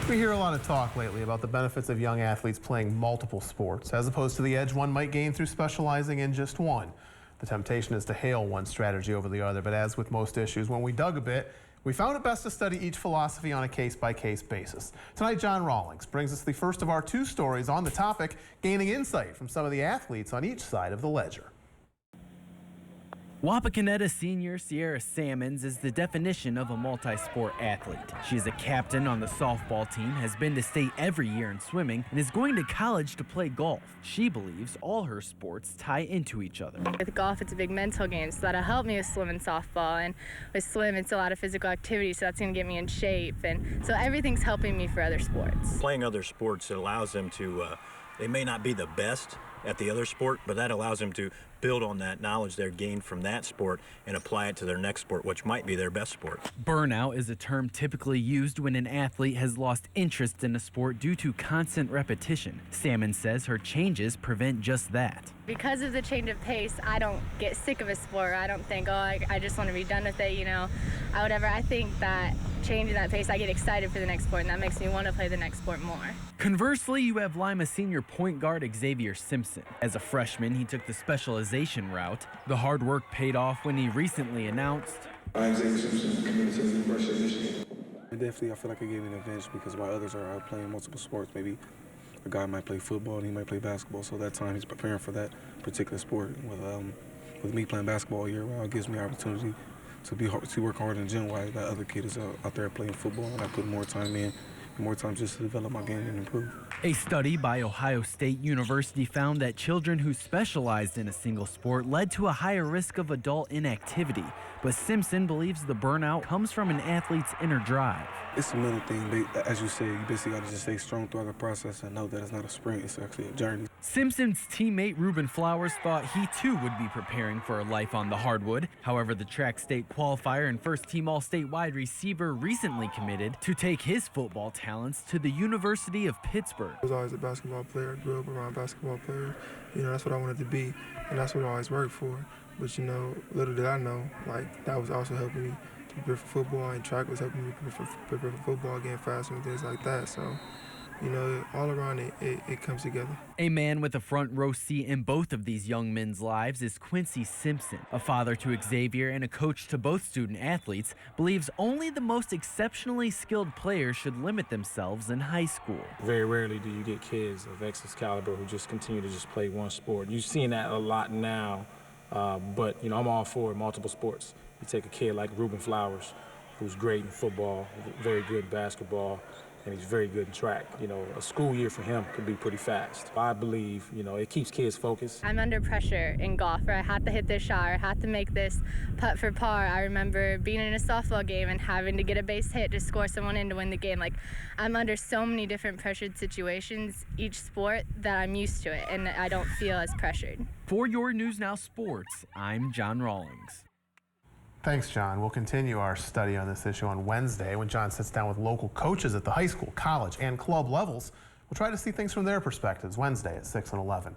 We hear a lot of talk lately about the benefits of young athletes playing multiple sports, as opposed to the edge one might gain through specializing in just one. The temptation is to hail one strategy over the other, but as with most issues, when we dug a bit, we found it best to study each philosophy on a case-by-case basis. Tonight, John Rawlings brings us the first of our two stories on the topic, gaining insight from some of the athletes on each side of the ledger. Wapakoneta senior Sierra Salmons is the definition of a multi-sport athlete. She is a captain on the softball team, has been to state every year in swimming, and is going to college to play golf. She believes all her sports tie into each other. With golf, it's a big mental game, so that'll help me with swim and softball. And with swim, it's a lot of physical activity, so that's going to get me in shape. And so everything's helping me for other sports. Playing other sports, it allows them to, they may not be the best at the other sport, but that allows them to build on that knowledge they're gained from that sport and apply it to their next sport, which might be their best sport. Burnout is a term typically used when an athlete has lost interest in a sport due to constant repetition. Salmon says her changes prevent just that. Because of the change of pace, I don't get sick of a sport. I don't think, oh, I just want to be done with it, you know, whatever. I think that changing that pace, I get excited for the next sport, and that makes me want to play the next sport more. Conversely, you have Lima senior point guard Xavier Simpson. As a freshman, he took the specialization route. The hard work paid off when he recently announced, I'm Xavier Simpson, committed to the University of Michigan. Definitely, I feel like it gave me an advantage because while others are out playing multiple sports, maybe a guy might play football and he might play basketball, so that time he's preparing for that particular sport. With me playing basketball all year round, it gives me opportunity to work hard in the gym while that other kid is out there playing football, and I put more time in, more time just to develop my game and improve. A study by Ohio State University found that children who specialized in a single sport led to a higher risk of adult inactivity. But Simpson believes the burnout comes from an athlete's inner drive. It's a mental thing. As you say, you basically got to just stay strong throughout the process and know that it's not a sprint, it's actually a journey. Simpson's teammate Ruben Flowers thought he too would be preparing for a life on the hardwood. However, the track state qualifier and first-team All-State wide receiver recently committed to take his football talents to the University of Pittsburgh. I was always a basketball player, grew up around basketball players. You know, that's what I wanted to be, and that's what I always worked for. But, you know, little did I know, like, that was also helping me to prepare for football, and track was helping me prepare for football, getting faster and things like that. So, you know, all around it comes together. A man with a front row seat in both of these young men's lives is Quincy Simpson. A father to Xavier and a coach to both student athletes, believes only the most exceptionally skilled players should limit themselves in high school. Very rarely do you get kids of X's caliber who just continue to just play one sport. You're seeing that a lot now, but, you know, I'm all for multiple sports. You take a kid like Ruben Flowers, who's great in football, very good in basketball, and he's very good in track. You know, a school year for him could be pretty fast. I believe, you know, it keeps kids focused. I'm under pressure in golf where I have to hit this shot or I have to make this putt for par. I remember being in a softball game and having to get a base hit to score someone in to win the game. Like, I'm under so many different pressured situations each sport that I'm used to it and I don't feel as pressured. For your News Now Sports, I'm John Rawlings. Thanks, John. We'll continue our study on this issue on Wednesday when John sits down with local coaches at the high school, college, and club levels. We'll try to see things from their perspectives Wednesday at 6 and 11.